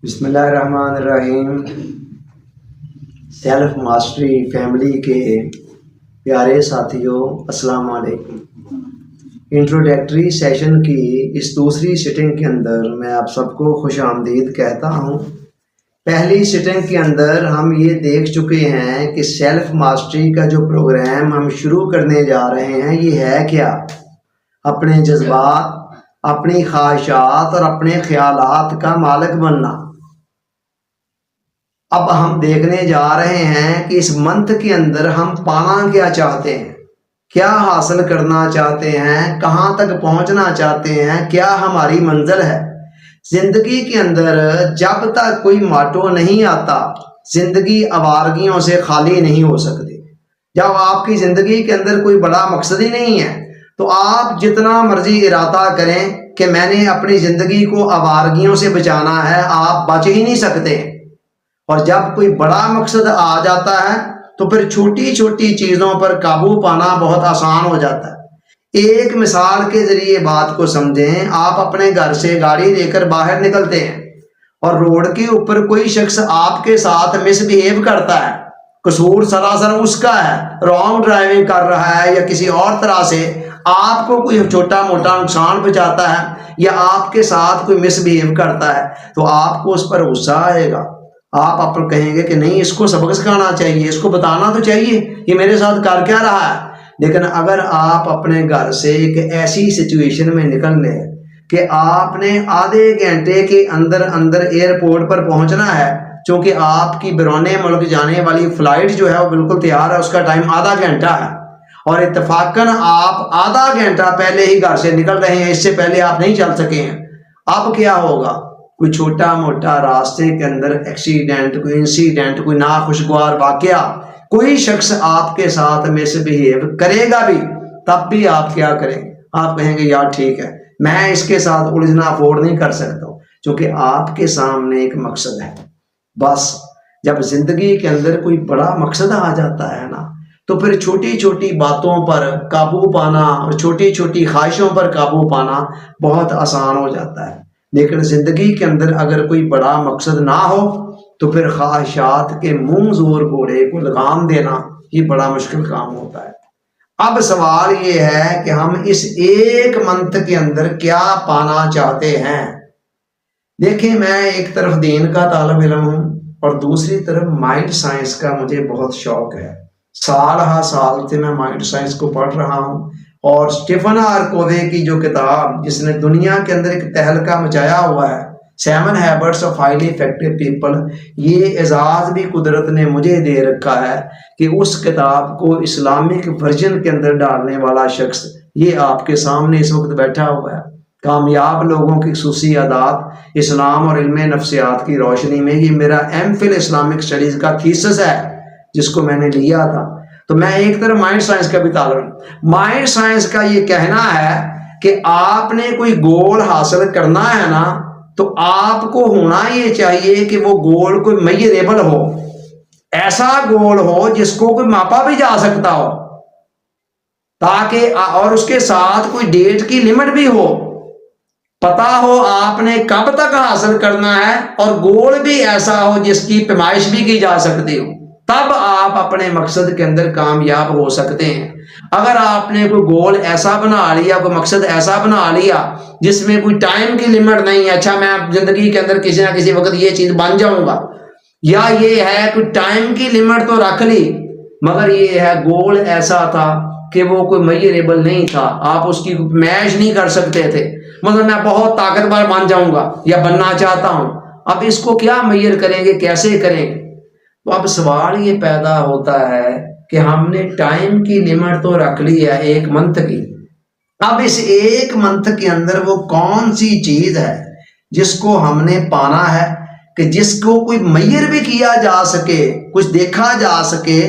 بسم اللہ الرحمن الرحیم۔ سیلف ماسٹری فیملی کے پیارے ساتھیوں، السلام علیکم۔ انٹروڈکٹری سیشن کی اس دوسری سٹنگ کے اندر میں آپ سب کو خوش آمدید کہتا ہوں۔ پہلی سٹنگ کے اندر ہم یہ دیکھ چکے ہیں کہ سیلف ماسٹری کا جو پروگرام ہم شروع کرنے جا رہے ہیں یہ ہے کیا؟ اپنے جذبات، اپنی خواہشات اور اپنے خیالات کا مالک بننا۔ اب ہم دیکھنے جا رہے ہیں کہ اس منتھ کے اندر ہم پانا کیا چاہتے ہیں، کیا حاصل کرنا چاہتے ہیں، کہاں تک پہنچنا چاہتے ہیں، کیا ہماری منزل ہے۔ زندگی کے اندر جب تک کوئی ماٹو نہیں آتا، زندگی آوارگیوں سے خالی نہیں ہو سکتی۔ جب آپ کی زندگی کے اندر کوئی بڑا مقصد ہی نہیں ہے تو آپ جتنا مرضی ارادہ کریں کہ میں نے اپنی زندگی کو آوارگیوں سے بچانا ہے، آپ بچ ہی نہیں سکتے۔ اور جب کوئی بڑا مقصد آ جاتا ہے تو پھر چھوٹی چھوٹی چیزوں پر قابو پانا بہت آسان ہو جاتا ہے۔ ایک مثال کے ذریعے بات کو سمجھیں۔ آپ اپنے گھر سے گاڑی لے کر باہر نکلتے ہیں اور روڈ کے اوپر کوئی شخص آپ کے ساتھ مس بیہیو کرتا ہے، قصور سراسر اس کا ہے، رانگ ڈرائیونگ کر رہا ہے یا کسی اور طرح سے آپ کو کوئی چھوٹا موٹا نقصان پہنچاتا ہے یا آپ کے ساتھ کوئی مس بیہیو کرتا ہے تو آپ کو اس پر غصہ آئے گا۔ آپ کہیں گے کہ نہیں، اس کو سبق سکھانا چاہیے، اس کو بتانا تو چاہیے یہ میرے ساتھ کر کیا رہا ہے۔ لیکن اگر آپ اپنے گھر سے ایک ایسی سچویشن میں نکل لیں کہ آپ نے آدھے گھنٹے کے اندر ایئرپورٹ پر پہنچنا ہے، چونکہ آپ کی بیرون ملک جانے والی فلائٹ جو ہے وہ بالکل تیار ہے، اس کا ٹائم آدھا گھنٹہ ہے اور اتفاقاً آپ آدھا گھنٹہ پہلے ہی گھر سے نکل رہے ہیں، اس سے پہلے آپ نہیں چل سکے ہیں۔ اب کیا ہوگا؟ کوئی چھوٹا موٹا راستے کے اندر ایکسیڈنٹ، کوئی انسیڈنٹ، کوئی ناخوشگوار واقعہ، کوئی شخص آپ کے ساتھ مس بیہیو کرے گا بھی، تب بھی آپ کیا کریں گے؟ آپ کہیں گے یار ٹھیک ہے، میں اس کے ساتھ الجھنا افورڈ نہیں کر سکتا ہوں، کیونکہ آپ کے سامنے ایک مقصد ہے۔ بس جب زندگی کے اندر کوئی بڑا مقصد آ جاتا ہے نا تو پھر چھوٹی چھوٹی باتوں پر قابو پانا اور چھوٹی چھوٹی خواہشوں پر قابو پانا بہت آسان ہو جاتا ہے۔ لیکن زندگی کے اندر اگر کوئی بڑا مقصد نہ ہو تو پھر خواہشات کے منہ زور گھوڑے کو لگام دینا یہ بڑا مشکل کام ہوتا ہے۔ اب سوال یہ ہے کہ ہم اس ایک منتھ کے اندر کیا پانا چاہتے ہیں۔ دیکھیں، میں ایک طرف دین کا طالب علم ہوں اور دوسری طرف مائنڈ سائنس کا مجھے بہت شوق ہے۔ سال ہا سال سے میں مائنڈ سائنس کو پڑھ رہا ہوں اور اسٹیفن آر کووے کی جو کتاب جس نے دنیا کے اندر ایک تہلکہ مچایا ہوا ہے، 7 Habits of Highly Effective People، یہ اعزاز بھی قدرت نے مجھے دے رکھا ہے کہ اس کتاب کو اسلامک ورژن کے اندر ڈالنے والا شخص یہ آپ کے سامنے اس وقت بیٹھا ہوا ہے۔ کامیاب لوگوں کی خصوصی عادات اسلام اور علم نفسیات کی روشنی میں، یہ میرا M.Phil اسلامک اسٹڈیز کا تھیسس ہے جس کو میں نے لیا تھا۔ تو میں ایک طرف مائنڈ سائنس کا بھی طالب ہوں۔ مائنڈ سائنس کا یہ کہنا ہے کہ آپ نے کوئی گول حاصل کرنا ہے نا تو آپ کو ہونا یہ چاہیے کہ وہ گول کوئی میجریبل ہو، ایسا گول ہو جس کو کوئی ماپا بھی جا سکتا ہو، تاکہ اور اس کے ساتھ کوئی ڈیٹ کی لمٹ بھی ہو، پتا ہو آپ نے کب تک حاصل کرنا ہے، اور گول بھی ایسا ہو جس کی پیمائش بھی کی جا سکتی ہو، تب آپ اپنے مقصد کے اندر کامیاب ہو سکتے ہیں۔ اگر آپ نے کوئی گول ایسا بنا لیا، کوئی مقصد ایسا بنا لیا جس میں کوئی ٹائم کی لمٹ نہیں ہے، اچھا میں زندگی کے اندر کسی نہ کسی وقت یہ چیز بن جاؤں گا، یا یہ ہے کوئی ٹائم کی لمٹ تو رکھ لی مگر یہ ہے گول ایسا تھا کہ وہ کوئی میجریبل نہیں تھا، آپ اس کی میش نہیں کر سکتے تھے، مطلب میں بہت طاقتور بن جاؤں گا یا بننا چاہتا ہوں، اب اس کو کیا میئر کریں گے، کیسے کریں گے؟ تو اب سوال یہ پیدا ہوتا ہے کہ ہم نے ٹائم کی لمٹ تو رکھ لی ہے ایک منتھ کی، اب اس ایک منتھ کے اندر وہ کون سی چیز ہے جس کو ہم نے پانا ہے کہ جس کو کوئی میئر بھی کیا جا سکے، کچھ دیکھا جا سکے،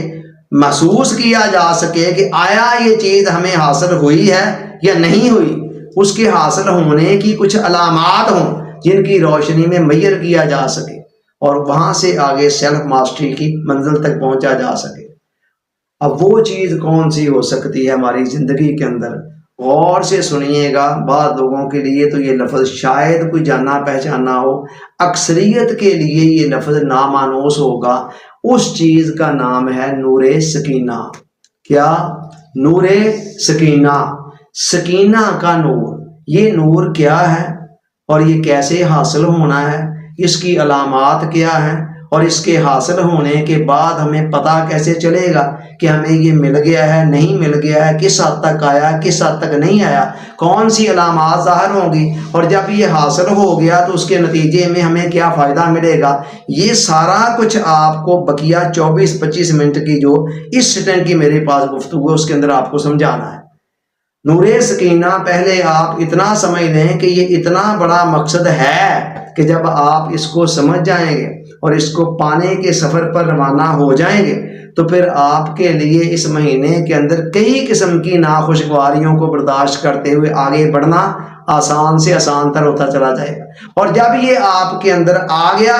محسوس کیا جا سکے کہ آیا یہ چیز ہمیں حاصل ہوئی ہے یا نہیں ہوئی، اس کے حاصل ہونے کی کچھ علامات ہوں جن کی روشنی میں میئر کیا جا سکے اور وہاں سے آگے سیلف ماسٹری کی منزل تک پہنچا جا سکے۔ اب وہ چیز کون سی ہو سکتی ہے ہماری زندگی کے اندر؟ غور سے سنیے گا، بعض لوگوں کے لیے تو یہ لفظ شاید کوئی جانا پہچانا ہو، اکثریت کے لیے یہ لفظ نامانوس ہوگا۔ اس چیز کا نام ہے نور سکینہ۔ کیا؟ نور سکینہ، سکینہ کا نور۔ یہ نور کیا ہے اور یہ کیسے حاصل ہونا ہے، اس کی علامات کیا ہیں، اور اس کے حاصل ہونے کے بعد ہمیں پتہ کیسے چلے گا کہ ہمیں یہ مل گیا ہے نہیں مل گیا ہے، کس حد تک آیا کس حد تک نہیں آیا، کون سی علامات ظاہر ہوں گی، اور جب یہ حاصل ہو گیا تو اس کے نتیجے میں ہمیں کیا فائدہ ملے گا، یہ سارا کچھ آپ کو بقیہ 24-25 منٹ کی جو اس سٹنگ کی میرے پاس گفتگو ہے اس کے اندر آپ کو سمجھانا ہے۔ نور سکینہ، پہلے آپ اتنا سمجھ لیں کہ یہ اتنا بڑا مقصد ہے کہ جب آپ اس کو سمجھ جائیں گے اور اس کو پانے کے سفر پر روانہ ہو جائیں گے تو پھر آپ کے لیے اس مہینے کے اندر کئی قسم کی ناخوشگواریوں کو برداشت کرتے ہوئے آگے بڑھنا آسان سے آسان تر ہوتا چلا جائے گا۔ اور جب یہ آپ کے اندر آ گیا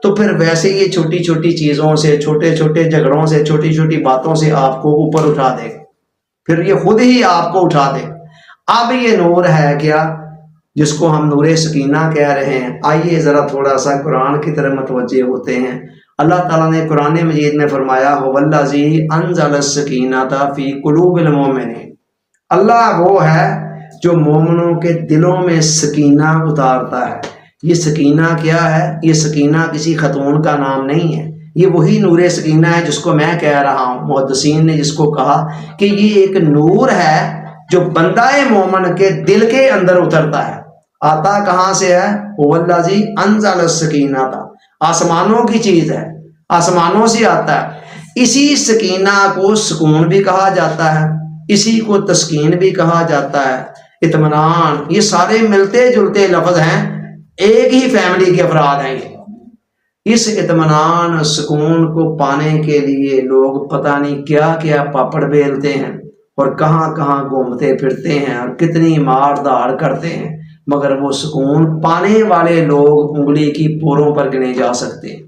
تو پھر ویسے یہ چھوٹی چھوٹی چیزوں سے، چھوٹے چھوٹے جھگڑوں سے، چھوٹی چھوٹی باتوں سے آپ کو اوپر اٹھا دے گا، پھر یہ خود ہی آپ کو اٹھا دے۔ اب یہ نور ہے کیا جس کو ہم نور سکینہ کہہ رہے ہیں؟ آئیے ذرا تھوڑا سا قرآن کی طرف متوجہ ہوتے ہیں۔ اللہ تعالیٰ نے قرآن مجید میں فرمایا هو الذی انزل السکینۃ فی قلوب المؤمنین، اللہ وہ ہے جو مومنوں کے دلوں میں سکینہ اتارتا ہے۔ یہ سکینہ کیا ہے؟ یہ سکینہ کسی خاتون کا نام نہیں ہے، یہ وہی نور سکینہ ہے جس کو میں کہہ رہا ہوں۔ محدثین نے جس کو کہا کہ یہ ایک نور ہے جو بندہ مومن کے دل کے اندر اترتا ہے۔ آتا کہاں سے ہے؟ هو الذی انزل السکینۃ، آسمانوں کی چیز ہے، آسمانوں سے آتا ہے۔ اسی سکینہ کو سکون بھی کہا جاتا ہے، اسی کو تسکین بھی کہا جاتا ہے، اطمینان، یہ سارے ملتے جلتے لفظ ہیں، ایک ہی فیملی کے افراد ہیں۔ اس اطمینان سکون کو پانے کے لیے لوگ پتہ نہیں کیا کیا پاپڑ بیلتے ہیں اور کہاں کہاں گھومتے پھرتے ہیں اور کتنی مار داڑ کرتے ہیں، مگر وہ سکون پانے والے لوگ انگلی کی پوروں پر گنے جا سکتے ہیں۔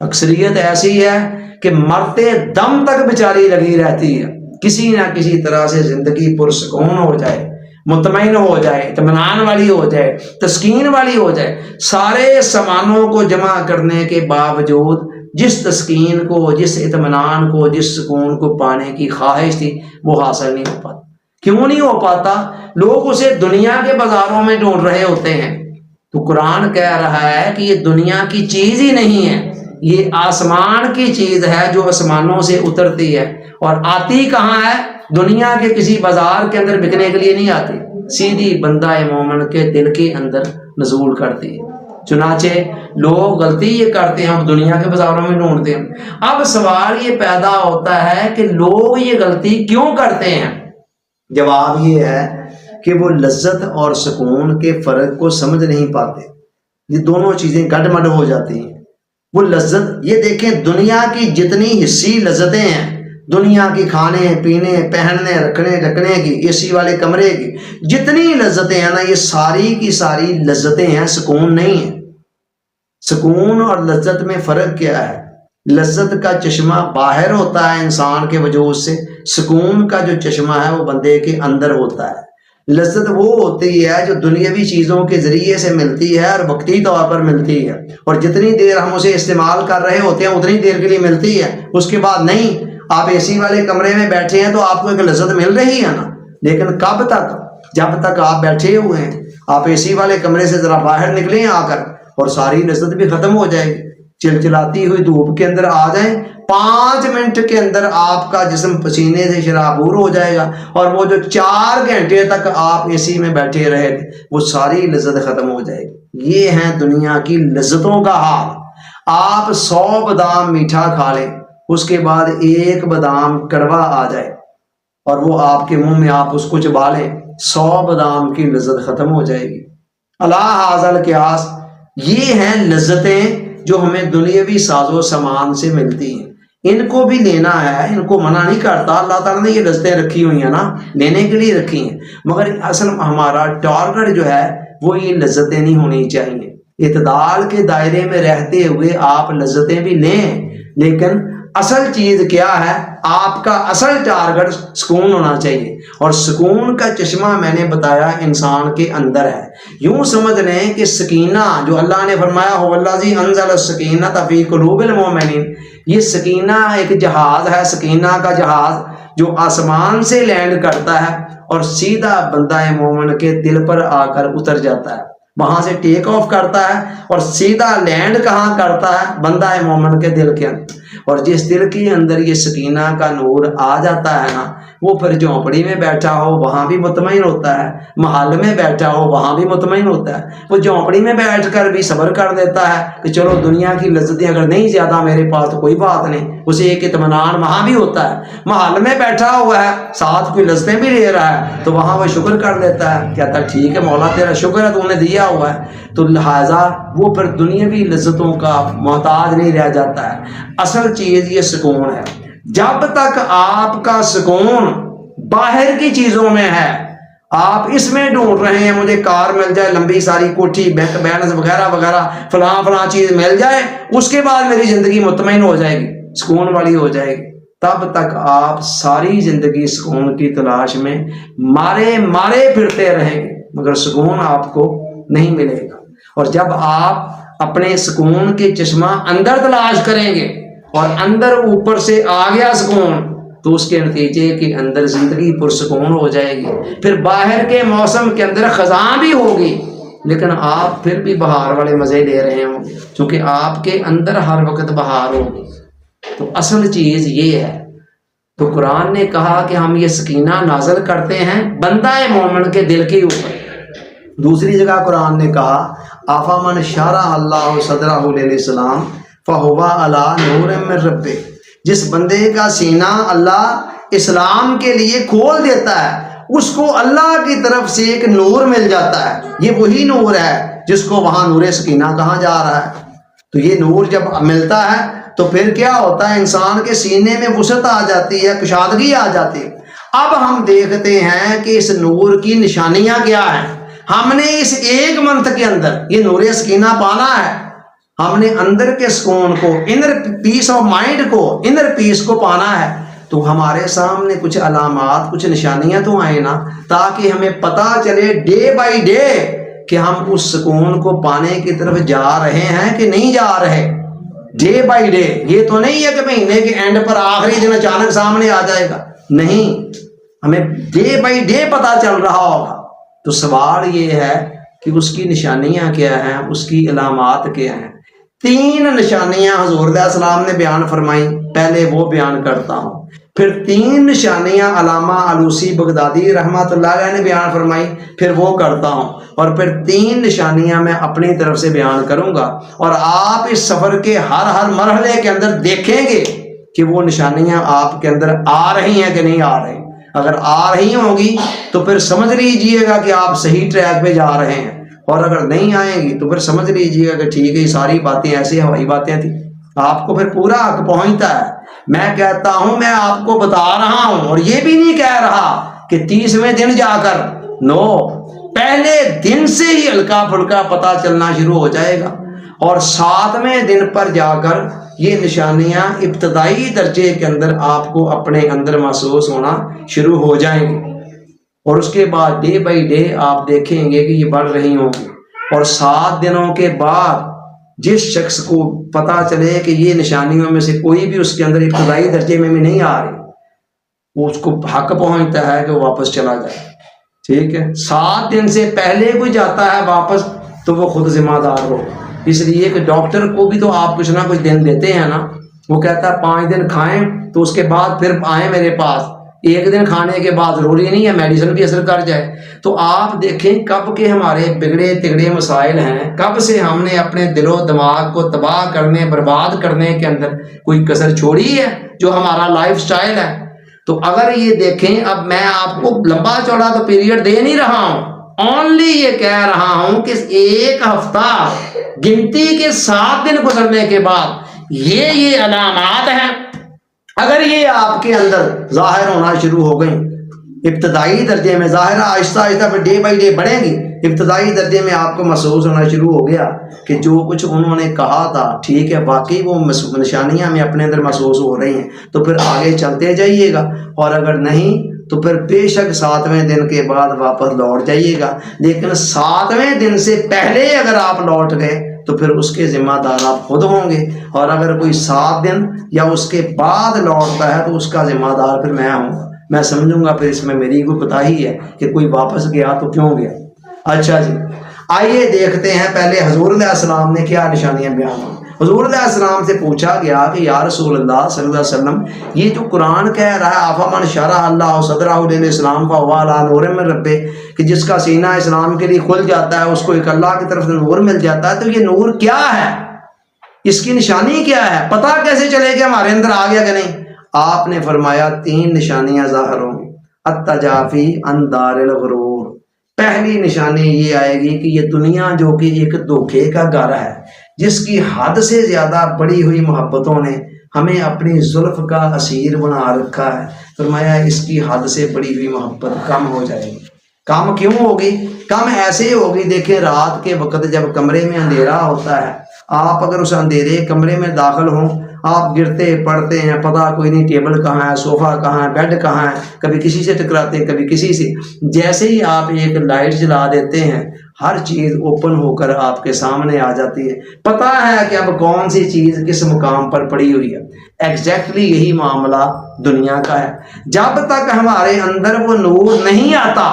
اکثریت ایسی ہے کہ مرتے دم تک بیچاری لگی رہتی ہے، کسی نہ کسی طرح سے زندگی پرسکون ہو جائے، مطمئن ہو جائے، اطمینان والی ہو جائے، تسکین والی ہو جائے۔ سارے سامانوں کو جمع کرنے کے باوجود جس تسکین کو، جس اطمینان کو، جس سکون کو پانے کی خواہش تھی وہ حاصل نہیں ہو پاتا۔ کیوں نہیں ہو پاتا؟ لوگ اسے دنیا کے بازاروں میں ڈھونڈ رہے ہوتے ہیں۔ تو قرآن کہہ رہا ہے کہ یہ دنیا کی چیز ہی نہیں ہے، یہ آسمان کی چیز ہے جو آسمانوں سے اترتی ہے، اور آتی کہاں ہے؟ دنیا کے کسی بازار کے اندر بکنے کے لیے نہیں آتی، سیدھی بندہ مومن کے دل کے اندر نزول کرتی ہے۔ چنانچہ لوگ غلطی یہ کرتے ہیں، ہم دنیا کے بازاروں میں ڈھونڈتے ہیں۔ اب سوال یہ پیدا ہوتا ہے کہ لوگ یہ غلطی کیوں کرتے ہیں؟ جواب یہ ہے کہ وہ لذت اور سکون کے فرق کو سمجھ نہیں پاتے، یہ دونوں چیزیں گڈ مڈ ہو جاتی ہیں۔ وہ لذت، یہ دیکھیں دنیا کی جتنی حصی لذتیں ہیں، دنیا کی کھانے پینے پہننے رکھنے ڈھکنے کی، اے سی والے کمرے کی جتنی لذتیں ہیں نا، یہ ساری کی ساری لذتیں ہیں، سکون نہیں ہے۔ سکون اور لذت میں فرق کیا ہے؟ لذت کا چشمہ باہر ہوتا ہے انسان کے وجود سے، سکون کا جو چشمہ ہے وہ بندے کے اندر ہوتا ہے۔ لذت وہ ہوتی ہے جو دنیاوی چیزوں کے ذریعے سے ملتی ہے اور وقتی طور پر ملتی ہے، اور جتنی دیر ہم اسے استعمال کر رہے ہوتے ہیں اتنی دیر کے لیے ملتی ہے، اس کے بعد نہیں۔ آپ اے سی والے کمرے میں بیٹھے ہیں تو آپ کو ایک لذت مل رہی ہے نا، لیکن کب تک؟ جب تک آپ بیٹھے ہوئے ہیں۔ آپ اے سی والے کمرے سے ذرا باہر نکلیں آ کر اور ساری لذت بھی ختم ہو جائے گی۔ چلچلاتی ہوئی دھوپ کے اندر آ جائیں، 5 منٹ کے اندر آپ کا جسم پسینے سے شرابور ہو جائے گا، اور وہ جو 4 گھنٹے تک آپ اے سی میں بیٹھے رہے تھے وہ ساری لذت ختم ہو جائے گی۔ یہ ہیں دنیا کی لذتوں کا حال۔ آپ 100 بادام میٹھا کھا لیں، اس کے بعد 1 بادام کڑوا آ جائے اور وہ آپ کے منہ میں آپ اس کو چبا لیں، 100 بادام کی لذت ختم ہو جائے گی۔ اللہ حاضل قیاس، یہ ہیں لذتیں جو ہمیں دنیاوی ساز و سامان سے ملتی ہیں، ان کو بھی لینا ہے، ان کو منع نہیں کرتا۔ اللہ تعالیٰ نے یہ لذتیں رکھی ہوئی ہیں نا، لینے کے لیے رکھی ہیں، مگر اصل ہمارا ٹارگٹ جو ہے وہ یہ لذتیں نہیں ہونی چاہیے۔ اعتدال کے دائرے میں رہتے ہوئے آپ لذتیں بھی لیں، لیکن اصل چیز کیا ہے؟ آپ کا اصل ٹارگٹ سکون ہونا چاہیے، اور سکون کا چشمہ میں نے بتایا انسان کے اندر ہے۔ یوں سمجھ لیں کہ سکینہ جو اللہ نے فرمایا هو الذی انزل السکینۃ فی قلوب المؤمنین، یہ سکینہ ایک جہاز ہے، سکینہ کا جہاز جو آسمان سے لینڈ کرتا ہے اور سیدھا بندہ مومن کے دل پر آ کر اتر جاتا ہے، وہاں سے ٹیک آف کرتا ہے اور سیدھا لینڈ کہاں کرتا ہے؟ بندہ مومن کے دل کے اندر۔ اور جس دل کے اندر یہ سکینہ کا نور آ جاتا ہے نا، وہ پھر جھونپڑی میں بیٹھا ہو وہاں بھی مطمئن ہوتا ہے، محل میں بیٹھا ہو وہاں بھی مطمئن ہوتا ہے، وہ جھونپڑی میں بیٹھ کر بھی صبر کر دیتا ہے کہ چلو دنیا کی لذتیں اگر نہیں زیادہ میرے پاس تو کوئی بات نہیں، اسے ایک اطمینان وہاں بھی ہوتا ہے۔ محل میں بیٹھا ہوا ہے، ساتھ کوئی لذتیں بھی لے رہا ہے تو وہاں وہ شکر کر لیتا ہے، کہتا ہے ٹھیک ہے مولا تیرا شکر ہے تو نے دیا ہوا ہے، تو لہٰذا وہ پھر دنیاوی لذتوں کا محتاج نہیں رہ جاتا ہے۔ اصل چیز یہ سکون ہے۔ جب تک آپ کا سکون باہر کی چیزوں میں ہے، آپ اس میں ڈھونڈ رہے ہیں مجھے کار مل جائے، لمبی ساری کوٹھی، بینک بیلنس وغیرہ وغیرہ، فلاں فلاں چیز مل جائے، اس کے بعد میری زندگی مطمئن ہو جائے گی، سکون والی ہو جائے گی، تب تک آپ ساری زندگی سکون کی تلاش میں مارے پھرتے رہیں گے، مگر سکون آپ کو نہیں ملے گا۔ اور جب آپ اپنے سکون کے چشمہ اندر تلاش کریں گے اور اندر اوپر سے آ گیا سکون، تو اس کے نتیجے کے اندر زندگی پرسکون ہو جائے گی۔ پھر باہر کے موسم کے اندر خزاں بھی ہوگی لیکن آپ پھر بھی بہار والے مزے لے رہے ہوں گے، کیونکہ آپ کے اندر ہر وقت بہار ہوگی۔ تو اصل چیز یہ ہے۔ تو قرآن نے کہا کہ ہم یہ سکینہ نازل کرتے ہیں بندہ مومن کے دل کے اوپر۔ دوسری جگہ قرآن نے کہا آفامن شرح اللہ صدرہ للاسلام فہو علی نور من ربہ، جس بندے کا سینہ اللہ اسلام کے لیے کھول دیتا ہے اس کو اللہ کی طرف سے ایک نور مل جاتا ہے۔ یہ وہی نور ہے جس کو وہاں نور سکینہ کہا جا رہا ہے۔ تو یہ نور جب ملتا ہے تو پھر کیا ہوتا ہے؟ انسان کے سینے میں وسعت آ جاتی ہے، کشادگی آ جاتی ہے۔ اب ہم دیکھتے ہیں کہ اس نور کی نشانیاں کیا ہیں۔ ہم نے اس ایک منتھ کے اندر یہ نور سکینہ پانا ہے، ہم نے اندر کے سکون کو، انر پیس آف مائنڈ کو، انر پیس کو پانا ہے، تو ہمارے سامنے کچھ علامات، کچھ نشانیاں تو آئیں نا، تاکہ ہمیں پتہ چلے ڈے بائی ڈے کہ ہم اس سکون کو پانے کی طرف جا رہے ہیں کہ نہیں جا رہے۔ ڈے بائی ڈے، یہ تو نہیں ہے کہ مہینے کے اینڈ پر آخری دن اچانک سامنے آ جائے گا، نہیں، ہمیں ڈے بائی ڈے پتہ چل رہا ہوگا۔ تو سوال یہ ہے کہ اس کی نشانیاں کیا ہیں، اس کی علامات کیا ہیں۔ 3 نشانیاں حضور علیہ السلام نے بیان فرمائی، پہلے وہ بیان کرتا ہوں، پھر 3 نشانیاں علامہ علوسی بغدادی رحمۃ اللہ علیہ نے بیان فرمائی، پھر وہ کرتا ہوں، اور پھر 3 نشانیاں میں اپنی طرف سے بیان کروں گا، اور آپ اس سفر کے ہر مرحلے کے اندر دیکھیں گے کہ وہ نشانیاں آپ کے اندر آ رہی ہیں کہ نہیں آ رہی۔ اگر آ رہی ہوں گی تو پھر سمجھ لیجئے گا کہ آپ صحیح ٹریک پہ جا رہے ہیں، اور اگر نہیں آئیں گی تو پھر سمجھ لیجئے گا کہ ٹھیک ہے یہ ساری باتیں ایسی ہوائی باتیں تھیں۔ آپ کو پھر پورا حق پہنچتا ہے۔ میں کہتا ہوں، میں آپ کو بتا رہا ہوں، اور یہ بھی نہیں کہہ رہا کہ 30ویں دن جا کر، نو، پہلے دن سے ہی ہلکا پھلکا پتہ چلنا شروع ہو جائے گا، اور 7ویں دن پر جا کر یہ نشانیاں ابتدائی درجے کے اندر آپ کو اپنے اندر محسوس ہونا شروع ہو جائیں گی، اور اس کے بعد ڈے بائی ڈے آپ دیکھیں گے کہ یہ بڑھ رہی ہوں گی، اور 7 دنوں کے بعد جس شخص کو پتا چلے کہ یہ نشانیوں میں سے کوئی بھی اس کے اندر ابتدائی درجے میں بھی نہیں آ رہی، وہ اس کو حق پہنچتا ہے کہ وہ واپس چلا جائے۔ ٹھیک ہے، 7 دن سے پہلے کوئی جاتا ہے واپس تو وہ خود ذمہ دار ہو، اس لیے کہ ڈاکٹر کو بھی تو آپ کچھ نہ کچھ دن دیتے ہیں نا، وہ کہتا ہے 5 دن کھائیں تو اس کے بعد پھر آئیں میرے پاس، 1 دن کھانے کے بعد ضروری نہیں ہے میڈیسن بھی اثر کر جائے۔ تو آپ دیکھیں کب کے ہمارے بگڑے تگڑے مسائل ہیں، کب سے ہم نے اپنے دل و دماغ کو تباہ کرنے، برباد کرنے کے اندر کوئی کسر چھوڑی ہے جو ہمارا لائف سٹائل ہے۔ تو اگر یہ دیکھیں، اب میں آپ کو لمبا چوڑا تو پیریڈ دے نہیں رہا ہوں، اونلی یہ کہہ رہا ہوں کہ 1 ہفتہ گنتی کے 7 دن گزرنے کے بعد یہ علامات ہیں، اگر یہ آپ کے اندر ظاہر ہونا شروع ہو گئیں ابتدائی درجے میں ظاہر آہستہ آہستہ پھر ڈے بائی ڈے بڑھیں گی. ابتدائی درجے میں آپ کو محسوس ہونا شروع ہو گیا کہ جو کچھ انہوں نے کہا تھا ٹھیک ہے، واقعی وہ نشانیاں ہمیں اپنے اندر محسوس ہو رہی ہیں، تو پھر آگے چلتے جائیے گا. اور اگر نہیں تو پھر بے شک 7ویں دن کے بعد واپس لوٹ جائیے گا. لیکن 7ویں دن سے پہلے اگر آپ لوٹ گئے تو پھر اس کے ذمہ دار آپ خود ہوں گے. اور اگر کوئی 7 دن یا اس کے بعد لوٹتا ہے تو اس کا ذمہ دار پھر میں ہوں گا. میں سمجھوں گا پھر اس میں میری کوئی کوتاہی ہے کہ کوئی واپس گیا تو کیوں گیا. اچھا جی، آئیے دیکھتے ہیں پہلے حضور علیہ السلام نے کیا نشانیاں بیان کی. حضور علیہ السلام سے پوچھا گیا کہ یا رسول اللہ صلی اللہ علیہ وسلم، یہ جو قرآن کہہ رہا ہے آفامن شرح اللہ صدرہ للاسلام فہو علی نور من ربہ، کہ جس کا سینہ اسلام کے لیے کھل جاتا ہے اس کو ایک اللہ کی طرف سے نور مل جاتا ہے، تو یہ نور کیا ہے، اس کی نشانی کیا ہے، پتہ کیسے چلے کہ ہمارے اندر آ گیا کہ نہیں؟ آپ نے فرمایا 3 نشانیاں ظاہر ہوں گی. التجافی عن دار الغرور، پہلی نشانی یہ آئے گی کہ یہ دنیا جو کہ ایک دھوکے کا گھر ہے، جس کی حد سے زیادہ بڑی ہوئی محبتوں نے ہمیں اپنی زلف کا اسیر بنا رکھا ہے. فرمایا اس کی حد سے بڑی ہوئی محبت کم ہو جائے گی. کم کیوں ہوگی؟ کم ایسے ہوگی، دیکھیں رات کے وقت جب کمرے میں اندھیرا ہوتا ہے، آپ اگر اس اندھیرے کمرے میں داخل ہوں، آپ گرتے پڑتے ہیں، پتہ کوئی نہیں ٹیبل کہاں ہے، صوفہ کہاں ہے، بیڈ کہاں ہے، کبھی کسی سے ٹکراتے ہیں کبھی کسی سے. جیسے ہی آپ ایک لائٹ جلا دیتے ہیں ہر چیز اوپن ہو کر آپ کے سامنے آ جاتی ہے، پتہ ہے کہ اب کون سی چیز کس مقام پر پڑی ہوئی ہے. ایگزیکٹلی یہی معاملہ دنیا کا ہے. جب تک ہمارے اندر وہ نور نہیں آتا،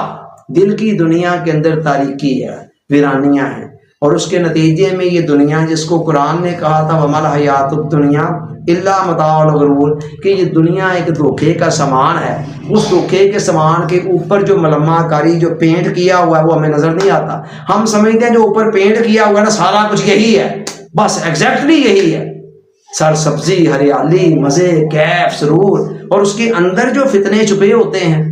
دل کی دنیا کے اندر تاریکی ہے، ویرانیاں ہیں، اور اس کے نتیجے میں یہ دنیا جس کو قرآن نے کہا تھا وَمَا الْحَيَاةُ الدُّنْيَا إِلَّا مَتَاعُ الْغُرُورِ، کہ یہ دنیا ایک دھوکے کا سامان ہے. اس دھوکے کے سامان کے اوپر جو ملمہ کاری جو پینٹ کیا ہوا ہے وہ ہمیں نظر نہیں آتا. ہم سمجھتے ہیں جو اوپر پینٹ کیا ہوا ہے نا سارا کچھ یہی ہے، بس ایگزیکٹلی یہی ہے، سر سبزی، ہریالی، مزے، کیف، سرور. اور اس کے اندر جو فتنے چھپے ہوتے ہیں،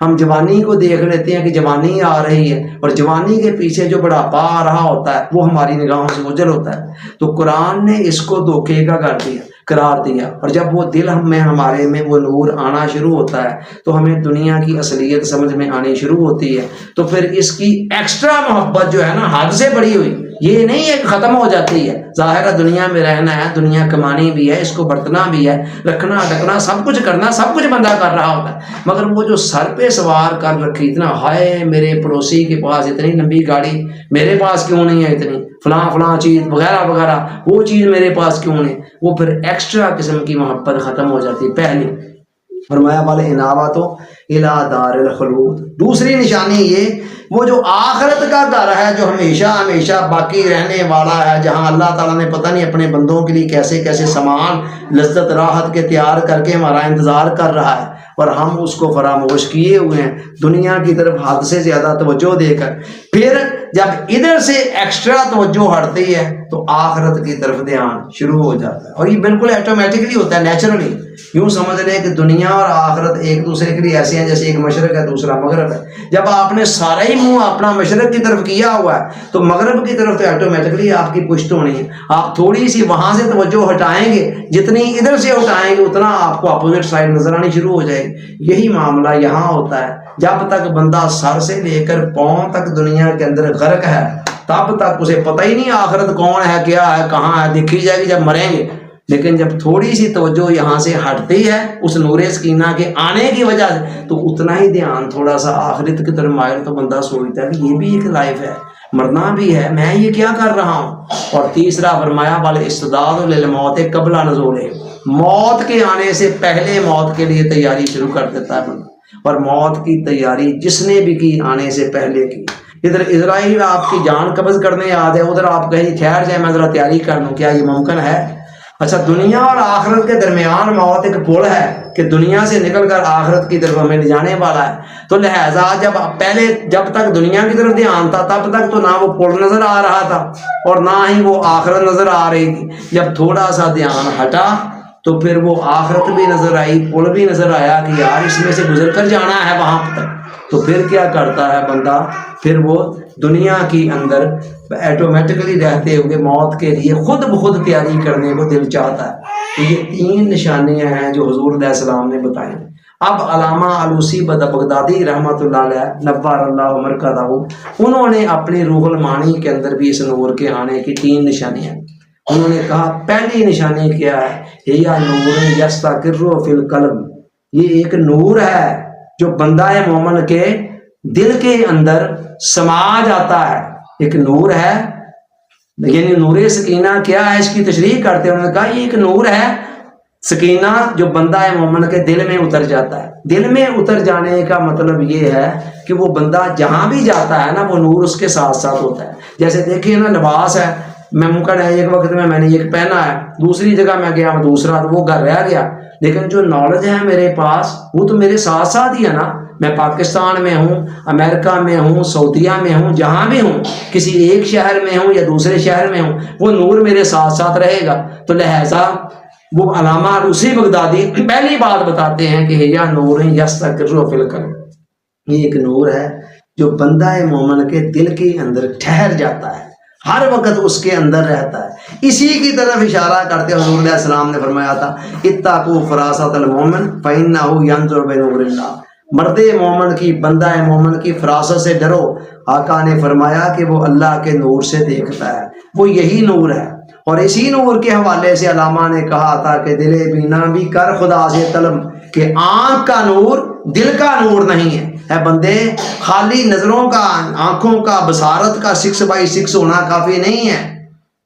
ہم جوانی کو دیکھ لیتے ہیں کہ جوانی آ رہی ہے، اور جوانی کے پیچھے جو بڑھاپا آ رہا ہوتا ہے وہ ہماری نگاہوں سے اوجھل ہوتا ہے. تو قرآن نے اس کو دھوکے کا قرار دیا. اور جب وہ دل میں ہمارے میں وہ نور آنا شروع ہوتا ہے تو ہمیں دنیا کی اصلیت سمجھ میں آنی شروع ہوتی ہے. تو پھر اس کی ایکسٹرا محبت جو ہے نا حد سے بڑی ہوئی، یہ نہیں ہے کہ ختم ہو جاتی ہے. ظاہر ہے دنیا میں رہنا ہے، دنیا کمانی بھی ہے، اس کو برتنا بھی ہے، رکھنا ڈکنا سب کچھ کرنا، سب کچھ بندہ کر رہا ہوتا ہے. مگر وہ جو سر پہ سوار کر رکھی اتنا، ہائے میرے پڑوسی کے پاس اتنی لمبی گاڑی، میرے پاس کیوں نہیں ہے اتنی، فلاں فلاں چیز وغیرہ وغیرہ، وہ چیز میرے پاس کیوں نہیں، وہ پھر ایکسٹرا قسم کی محبت ختم ہو جاتی. پہلی فرمایا والے انابتو الی دار الخلود. دوسری نشانی یہ، وہ جو آخرت کا گھر ہے جو ہمیشہ ہمیشہ باقی رہنے والا ہے، جہاں اللہ تعالیٰ نے پتہ نہیں اپنے بندوں کے لیے کیسے کیسے سامان لذت راحت کے تیار کر کے ہمارا انتظار کر رہا ہے، اور ہم اس کو فراموش کیے ہوئے ہیں دنیا کی طرف حد سے زیادہ توجہ دے کر. پھر جب ادھر سے ایکسٹرا توجہ ہٹتی ہے تو آخرت کی طرف دھیان شروع ہو جاتا ہے. اور یہ بالکل ایٹومیٹکلی ہوتا ہے، نیچرلی. یوں سمجھ لیں کہ دنیا اور آخرت ایک دوسرے کے لیے ایسے ہیں جیسے ایک مشرق ہے دوسرا مغرب ہے. جب آپ نے سارا ہی منہ اپنا مشرق کی طرف کیا ہوا ہے تو مغرب کی طرف تو ایٹومیٹکلی آپ کی پشت ہونی ہے. آپ تھوڑی سی وہاں سے توجہ ہٹائیں گے، جتنی ادھر سے ہٹائیں گے اتنا آپ کو اپوزٹ سائڈ نظر آنی شروع ہو جائے گی. یہی معاملہ یہاں ہوتا ہے. جب تک بندہ سر سے لے کر پاؤں تک دنیا کے اندر غرق ہے تب تک اسے پتہ ہی نہیں آخرت کون ہے، کیا ہے، کہاں ہے، دیکھی جائے گی جب مریں گے. لیکن جب تھوڑی سی توجہ یہاں سے ہٹتی ہے اس نور سکینہ کے آنے کی وجہ سے تو اتنا ہی دھیان تھوڑا سا آخرت کی طرف مائل، تو بندہ سوچتا ہے کہ یہ بھی ایک لائف ہے، مرنا بھی ہے، میں یہ کیا کر رہا ہوں. اور تیسرا فرمایا والاستعداد للموت قبل نزول، موت کے آنے سے پہلے موت کے لیے تیاری شروع کر دیتا ہے بندہ. اور موت کی تیاری جس نے بھی کی آنے سے پہلے کی. ادھر اسرائیل آپ کی جان قبض کرنے آ جائے، ادھر آپ کہیں ٹھہر جائے میں ذرا تیاری کر لوں، کیا یہ ممکن ہے؟ اچھا، دنیا اور آخرت کے درمیان موت ایک پل ہے کہ دنیا سے نکل کر آخرت کی طرف ہمیں لے جانے والا ہے. تو لہٰذا جب تک دنیا کی طرف دھیان تھا تب تک تو نہ وہ پل نظر آ رہا تھا اور نہ ہی وہ آخرت نظر آ رہی تھی. جب تھوڑا سا دھیان ہٹا تو پھر وہ آخرت بھی نظر آئی، پل بھی نظر آیا کہ یار اس میں سے گزر کر جانا ہے وہاں تک. تو پھر کیا کرتا ہے بندہ، پھر وہ دنیا کی اندر ایٹومیٹکلی رہتے ہوئے موت کے لیے خود بخود تیاری کرنے کو دل چاہتا ہے. تو یہ 3 نشانیاں ہیں جو حضور علیہ السلام نے بتائیں. اب علامہ علوسی بغدادی رحمۃ اللہ علیہ نور اللہ مرکزہ، انہوں نے اپنی روح المعانی کے اندر بھی اس نور کے آنے کی 3 نشانیاں انہوں نے کہا۔ پہلی نشانی کیا ہے؟ یا نور یستقر فی القلب، یہ ایک نور ہے جو بندہ مومن کے دل کے اندر سما جاتا ہے، ایک نور ہے، یعنی نور سکینہ کیا ہے اس کی تشریح کرتے ہیں، انہوں نے کہا یہ ایک نور ہے سکینہ جو بندہ مومن کے دل میں اتر جاتا ہے۔ دل میں اتر جانے کا مطلب یہ ہے کہ وہ بندہ جہاں بھی جاتا ہے نا وہ نور اس کے ساتھ ساتھ ہوتا ہے۔ جیسے دیکھیے نا، لباس ہے، ممکن ہے ایک وقت میں نے ایک پہنا ہے، دوسری جگہ میں گیا میں دوسرا، تو وہ گھر رہ گیا، لیکن جو نالج ہے میرے پاس وہ تو میرے ساتھ ساتھ ہی ہے نا۔ میں پاکستان میں ہوں، امریکہ میں ہوں، سعودیہ میں ہوں، جہاں بھی ہوں، کسی ایک شہر میں ہوں یا دوسرے شہر میں ہوں، وہ نور میرے ساتھ ساتھ رہے گا۔ تو لہذا وہ علامہ علوسی بغدادی پہلی بات بتاتے ہیں کہ یا نور یستقر فی القلب، یہ ایک نور ہے جو بندہ مومن کے دل کے اندر ٹھہر جاتا ہے، ہر وقت اس کے اندر رہتا ہے۔ اسی کی طرف اشارہ کرتے حضور علیہ السلام نے فرمایا تھا اتقوا فراست المومن فإنہ ینظر بنور اللہ، مرد مومن کی، بندہ مومن کی فراست سے ڈرو۔ آقا نے فرمایا کہ وہ اللہ کے نور سے دیکھتا ہے، وہ یہی نور ہے۔ اور اسی نور کے حوالے سے علامہ نے کہا تھا کہ دل بینا بھی کر خدا سے طلب، کہ آنکھ کا نور دل کا نور نہیں ہے۔ اے بندے، خالی نظروں کا، آنکھوں کا، بصارت کا 6x6 ہونا کافی نہیں ہے،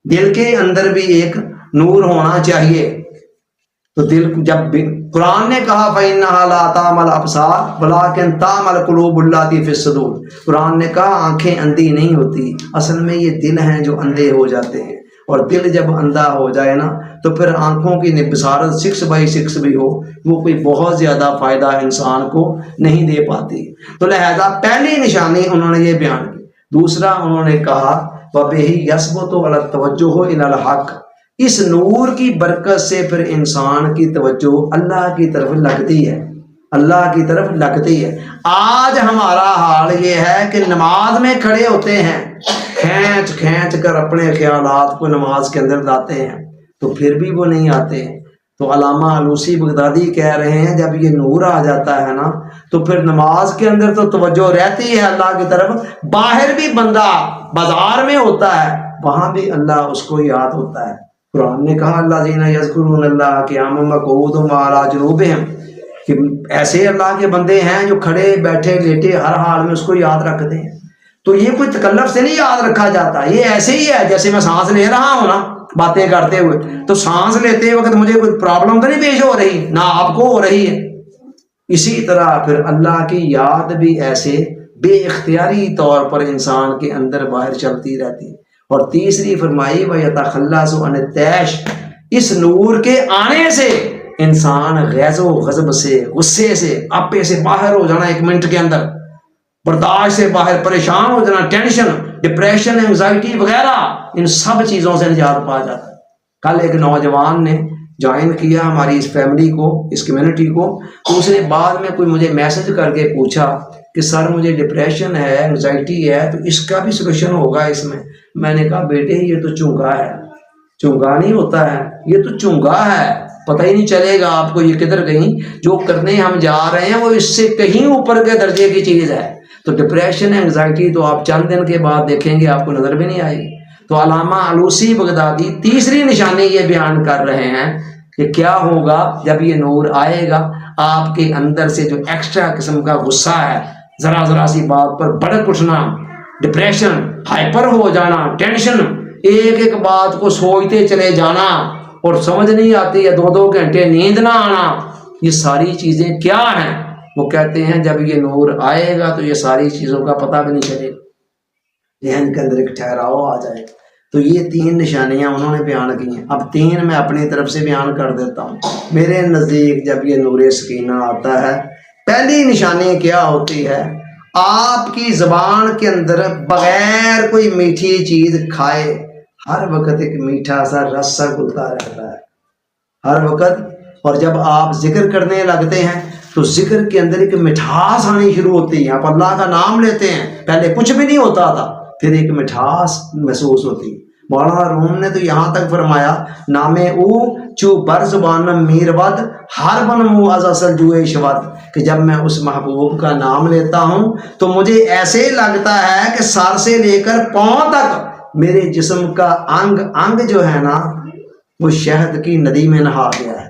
دل کے اندر بھی ایک نور ہونا چاہیے۔ تو دل جب قرآن نے کہا فَإِنَّهَا لَا تَعْمَى الْأَبْصَارُ وَلَٰكِن تَعْمَى الْقُلُوبُ الَّتِي فِي الصُّدُورِ، قرآن نے کہا آنکھیں اندھی نہیں ہوتی، اصل میں یہ دل ہیں جو اندھے ہو جاتے ہیں، اور دل جب اندھا ہو جائے نا تو پھر آنکھوں کی بصارت 6x6 بھی ہو وہ کوئی بہت زیادہ فائدہ انسان کو نہیں دے پاتی۔ تو لہذا پہلی نشانی انہوں نے یہ بیان کی۔ دوسرا انہوں نے کہا وَبِهِ يَثْبُتُ عَلَى التَّوَجُّهُ إِلَى الْحَقِّ، اس نور کی برکت سے پھر انسان کی توجہ اللہ کی طرف لگتی ہے، اللہ کی طرف لگتی ہے۔ آج ہمارا حال یہ ہے کہ نماز میں کھڑے ہوتے ہیں، کھینچ کھینچ کر اپنے خیالات کو نماز کے اندر لاتے ہیں، تو پھر بھی وہ نہیں آتے ہیں۔ تو علامہ علوسی بغدادی کہہ رہے ہیں جب یہ نور آ جاتا ہے نا تو پھر نماز کے اندر تو توجہ رہتی ہے اللہ کی طرف، باہر بھی بندہ بازار میں ہوتا ہے وہاں بھی اللہ اس کو یاد ہوتا ہے۔ قرآن نے کہا الذین یذکرون اللہ قیاما وقعودا وعلی جنوبہم، کہ ایسے اللہ کے بندے ہیں جو کھڑے بیٹھے لیٹے ہر حال میں اس کو یاد رکھتے ہیں۔ تو یہ کوئی تکلف سے نہیں یاد رکھا جاتا، یہ ایسے ہی ہے جیسے میں سانس لے رہا ہوں نا باتیں کرتے ہوئے، تو سانس لیتے وقت مجھے کوئی پرابلم تو نہیں پیش ہو رہی، نہ آپ کو ہو رہی ہے۔ اسی طرح پھر اللہ کی یاد بھی ایسے بے اختیاری طور پر انسان کے اندر باہر چلتی رہتی ہے۔ اور تیسری فرمائی وَيَتَخَلَّصُ عَنِ الطَّیش، اس نور کے آنے سے انسان غیظ و غضب سے، غصے سے، آپے سے باہر ہو جانا 1 منٹ کے اندر، برداشت سے باہر، پریشان ہو جانا، ٹینشن، ڈپریشن، انگزائٹی وغیرہ، ان سب چیزوں سے نجات پا جاتا ہے۔ کل ایک نوجوان نے جوائن کیا ہماری اس فیملی کو، اس کمیونٹی کو، تو اس نے بعد میں کوئی مجھے میسج کر کے پوچھا کہ سر مجھے ڈپریشن ہے، انگزائٹی ہے، تو اس کا بھی سولوشن ہوگا اس میں نے کہا بیٹے یہ تو چونگا ہے، چونگا نہیں ہوتا ہے، یہ تو چونگا ہے، پتہ ہی نہیں چلے گا آپ کو یہ کدھر گئی، جو کرنے ہم جا رہے ہیں وہ اس سے کہیں اوپر کے درجے کی چیز ہے۔ تو ڈپریشن، انگزائٹی تو آپ چند دن کے بعد دیکھیں گے آپ کو نظر بھی نہیں آئے گی۔ تو علامہ علوسی بغدادی تیسری نشانی یہ بیان کر رہے ہیں کہ کیا ہوگا جب یہ نور آئے گا، آپ کے اندر سے جو ایکسٹرا قسم کا غصہ ہے، ذرا ذرا سی بات پر بڑک اٹھنا، ڈپریشن، ہائپر ہو جانا، ٹینشن، ایک ایک بات کو سوچتے چلے جانا اور سمجھ نہیں آتی یا 2 گھنٹے نیند نہ آنا، یہ ساری چیزیں کیا ہیں؟ وہ کہتے ہیں جب یہ نور آئے گا تو یہ ساری چیزوں کا پتہ بھی نہیں چلے گا، ذہن کے اندر ایک ٹھہراؤ آ جائے گا۔ تو یہ 3 نشانیاں انہوں نے بیان کی ہیں۔ اب 3 میں اپنی طرف سے بیان کر دیتا ہوں۔ میرے نزدیک جب یہ نور سکینہ آتا ہے، پہلی نشانی کیا ہوتی ہے؟ آپ کی زبان کے اندر بغیر کوئی میٹھی چیز کھائے ہر وقت ایک میٹھا سا رس سا گلتا رہتا ہے ہر وقت، اور جب آپ ذکر کرنے لگتے ہیں تو ذکر کے اندر ایک مٹھاس آنی شروع ہوتی ہے۔ آپ اللہ کا نام لیتے ہیں، پہلے کچھ بھی نہیں ہوتا تھا، پھر ایک مٹھاس محسوس ہوتی ہے۔ مولانا روم نے تو یہاں تک فرمایا نامے او چو بر زبانم میر ود ہر بنمو از اصل جوئے شود، کہ جب میں اس محبوب کا نام لیتا ہوں تو مجھے ایسے لگتا ہے کہ سر سے لے کر پاؤں تک میرے جسم کا انگ جو ہے نا وہ شہد کی ندی میں نہا گیا ہے۔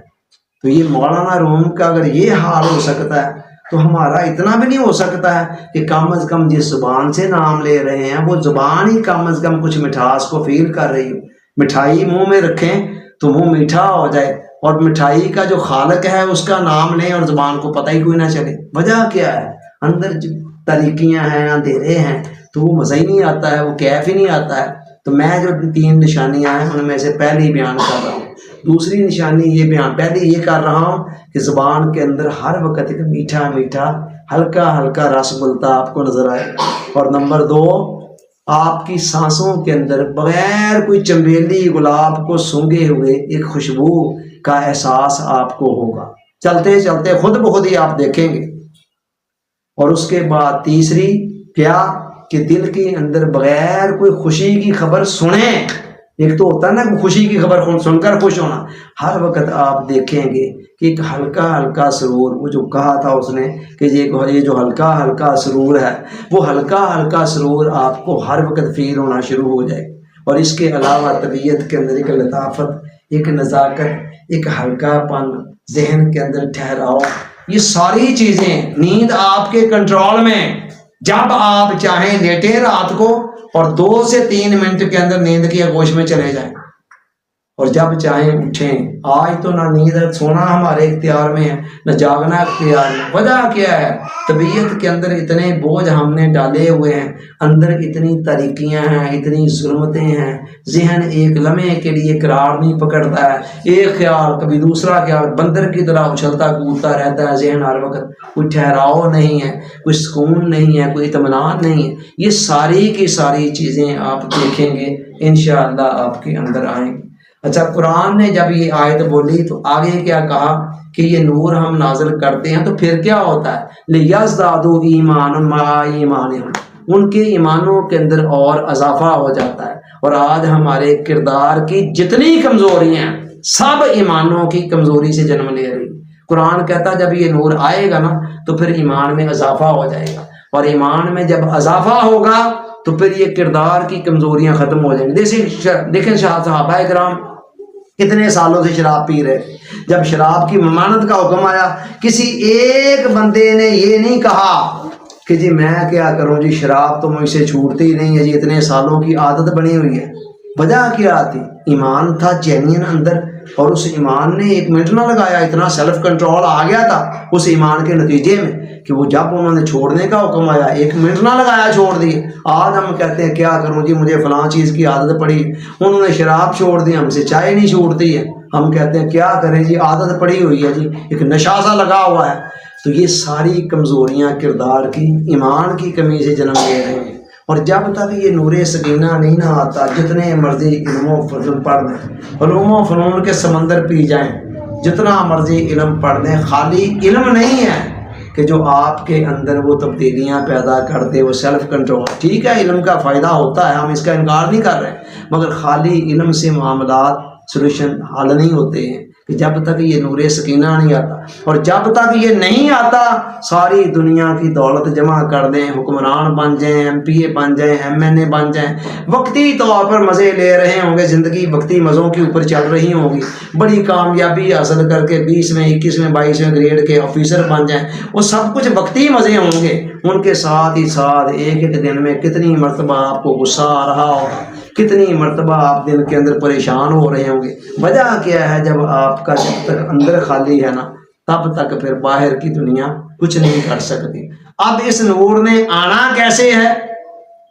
تو یہ مولانا روم کا اگر یہ حال ہو سکتا ہے تو ہمارا اتنا بھی نہیں ہو سکتا ہے کہ کم از کم جس زبان سے نام لے رہے ہیں وہ زبان ہی کم از کم کچھ مٹھاس کو فیل کر رہی ہو۔ مٹھائی منہ میں رکھیں تو منہ میٹھا ہو جائے، اور مٹھائی کا جو خالق ہے اس کا نام لیں اور زبان کو پتہ ہی کوئی نہ چلے۔ وجہ کیا ہے؟ اندر تاریکیاں ہیں، اندھیرے ہیں، تو وہ مزہ ہی نہیں آتا ہے، وہ کیف ہی نہیں آتا ہے۔ تو میں جو 3 نشانیاں ہیں ان میں سے پہلی بیان کر رہا ہوں۔ دوسری نشانی یہ بیان پہلے یہ کر رہا ہوں کہ زبان کے اندر ہر وقت ایک میٹھا میٹھا ہلکا ہلکا رس گلتا آپ کو نظر آئے گا۔ اور نمبر 2، آپ کی سانسوں کے اندر بغیر کوئی چنبیلی گلاب کو سونگے ہوئے ایک خوشبو کا احساس آپ کو ہوگا، چلتے چلتے خود بخود ہی آپ دیکھیں گے۔ اور اس کے بعد تیسری کیا کہ دل کے اندر بغیر کوئی خوشی کی خبر سنیں، ایک تو ہوتا ہے نا خوشی کی خبر سن کر خوش ہونا، ہر وقت آپ دیکھیں گے کہ ایک ہلکا ہلکا سرور، وہ جو کہا تھا اس نے کہ یہ جو ہلکا ہلکا سرور ہے، وہ ہلکا ہلکا سرور آپ کو ہر وقت فیل ہونا شروع ہو جائے۔ اور اس کے علاوہ طبیعت کے اندر ایک لطافت، ایک نزاکت، ایک ہلکا پن، ذہن کے اندر ٹھہراؤ، یہ ساری چیزیں نیند آپ کے کنٹرول میں۔ جب آپ چاہیں لیٹیں رات کو اور 2 سے 3 منٹ کے اندر نیند کی آغوش میں چلے جائیں، اور جب چاہیں اٹھیں۔ آج تو نہ نیند سونا ہمارے اختیار میں ہے نہ جاگنا اختیار میں۔ وجہ کیا ہے؟ طبیعت کے اندر اتنے بوجھ ہم نے ڈالے ہوئے ہیں، اندر اتنی تاریکیاں ہیں، اتنی ظلمتیں ہیں، ذہن ایک لمحے کے لیے قرار نہیں پکڑتا ہے، ایک خیال کبھی دوسرا خیال، بندر کی طرح اچھلتا کودتا رہتا ہے ذہن ہر وقت، کوئی ٹھہراؤ نہیں ہے، کوئی سکون نہیں ہے، کوئی اطمینان نہیں ہے۔ یہ ساری کی ساری چیزیں آپ دیکھیں گے انشاءاللہ آپ کے اندر آئیں گے۔ اچھا، قرآن نے جب یہ آیت بولی تو آگے کیا کہا کہ یہ نور ہم نازل کرتے ہیں تو پھر کیا ہوتا ہے؟ لِيَزْدَادُوا إِيمَانًا مَعَ إِيمَانِهِمْ، ان کے ایمانوں کے اندر اور اضافہ ہو جاتا ہے۔ اور آج ہمارے کردار کی جتنی کمزوریاں ہیں سب ایمانوں کی کمزوری سے جنم لے رہی۔ قرآن کہتا ہے جب یہ نور آئے گا نا تو پھر ایمان میں اضافہ ہو جائے گا، اور ایمان میں جب اضافہ ہوگا تو پھر یہ کردار کی کمزوریاں ختم ہو جائیں گی۔ دیکھیں صحابہ کرام کتنے سالوں سے شراب پی رہے، جب شراب کی ممانعت کا حکم آیا کسی ایک بندے نے یہ نہیں کہا کہ جی میں کیا کروں، جی شراب تو مجھ سے چھوٹتی ہی نہیں ہے، جی اتنے سالوں کی عادت بنی ہوئی ہے۔ وجہ کیا تھی؟ ایمان تھا جینین اندر، اور اس ایمان نے 1 منٹ نہ لگایا، اتنا سیلف کنٹرول آ گیا تھا اس ایمان کے نتیجے میں کہ وہ جب انہوں نے چھوڑنے کا حکم آیا 1 منٹ نہ لگایا چھوڑ دیے۔ آج ہم کہتے ہیں کیا کروں جی مجھے فلاں چیز کی عادت پڑی، انہوں نے شراب چھوڑ دی، ہم سے چائے نہیں چھوڑتی ہے، ہم کہتے ہیں کیا کریں جی عادت پڑی ہوئی ہے، جی ایک نشہ سا لگا ہوا ہے۔ تو یہ ساری کمزوریاں کردار کی، ایمان کی کمی سے جنم لے رہے ہیں۔ اور جب تک یہ نور سکینہ نہیں نہ آتا، جتنے مرضی علم و فنون پڑھ لیں، علوم و فنون کے سمندر پی جائیں، جتنا مرضی علم پڑھ لیں، خالی علم نہیں ہے کہ جو آپ کے اندر وہ تبدیلیاں پیدا کرتے، وہ سیلف کنٹرول۔ ٹھیک ہے علم کا فائدہ ہوتا ہے، ہم اس کا انکار نہیں کر رہے، مگر خالی علم سے معاملات سولوشن حل نہیں ہوتے ہیں کہ جب تک یہ نور سکینہ نہیں آتا۔ اور جب تک یہ نہیں آتا ساری دنیا کی دولت جمع کر دیں، حکمران بن جائیں، MP بن جائیں، MNA بن جائیں، وقتی طور پر مزے لے رہے ہوں گے، زندگی وقتی مزوں کے اوپر چل رہی ہوگی، بڑی کامیابی حاصل کر کے 20ویں 21ویں 22ویں گریڈ کے آفیسر بن جائیں، وہ سب کچھ وقتی مزے ہوں گے۔ ان کے ساتھ ہی ساتھ ایک ایک دن میں کتنی مرتبہ آپ کو غصہ آ رہا ہوگا، کتنی مرتبہ آپ دن کے اندر پریشان ہو رہے ہوں گے۔ وجہ کیا ہے؟ جب آپ کا جب تک اندر خالی ہے نا تب تک پھر باہر کی دنیا کچھ نہیں کر سکتی۔ اب اس نور نے آنا کیسے ہے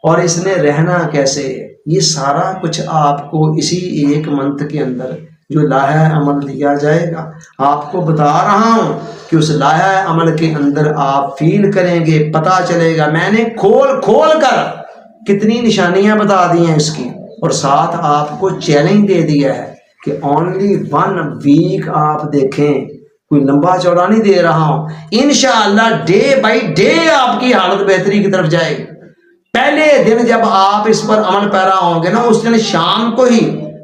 اور اس نے رہنا کیسے ہے، یہ سارا کچھ آپ کو اسی ایک منتھ کے اندر جو لائحہ عمل دیا جائے گا آپ کو بتا رہا ہوں کہ اس لائحہ عمل کے اندر آپ فیل کریں گے، پتہ چلے گا۔ میں نے کھول کھول کر کتنی نشانیاں بتا دی ہیں اس کی، اور ساتھ آپ کو چیلنج دے دیا ہے کہ اونلی 1 ویک آپ دیکھیں، کوئی لمبا چوڑا نہیں دے رہا ہوں، انشاءاللہ ڈے بائی ڈے آپ کی حالت بہتری کی طرف جائے گی۔ پہلے دن جب آپ اس پر عمل پیرا ہوں گے نا، اس دن شام کو ہی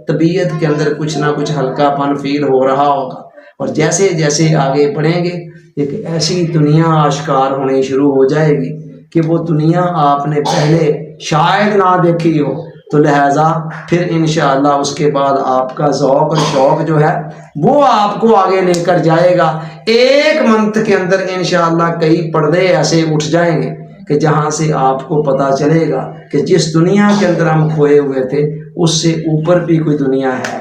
طبیعت کے اندر کچھ نہ کچھ ہلکا پن فیل ہو رہا ہوگا، اور جیسے جیسے آگے بڑھیں گے ایک ایسی دنیا آشکار ہونی شروع ہو جائے گی کہ وہ دنیا آپ نے پہلے شاید نہ دیکھی ہو، تو لہٰذا پھر انشاءاللہ اس کے بعد آپ کا ذوق اور شوق جو ہے وہ آپ کو آگے لے کر جائے گا۔ ایک منتھ کے اندر انشاءاللہ کئی پردے ایسے اٹھ جائیں گے کہ جہاں سے آپ کو پتہ چلے گا کہ جس دنیا کے اندر ہم کھوئے ہوئے تھے اس سے اوپر بھی کوئی دنیا ہے۔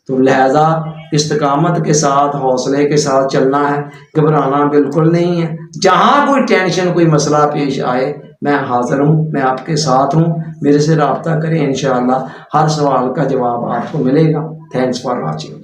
تو لہٰذا استقامت کے ساتھ حوصلے کے ساتھ چلنا ہے، گھبرانا بالکل نہیں ہے۔ جہاں کوئی ٹینشن کوئی مسئلہ پیش آئے میں حاضر ہوں، میں آپ کے ساتھ ہوں، میرے سے رابطہ کریں، انشاءاللہ ہر سوال کا جواب آپ کو ملے گا۔ Thanks for watching.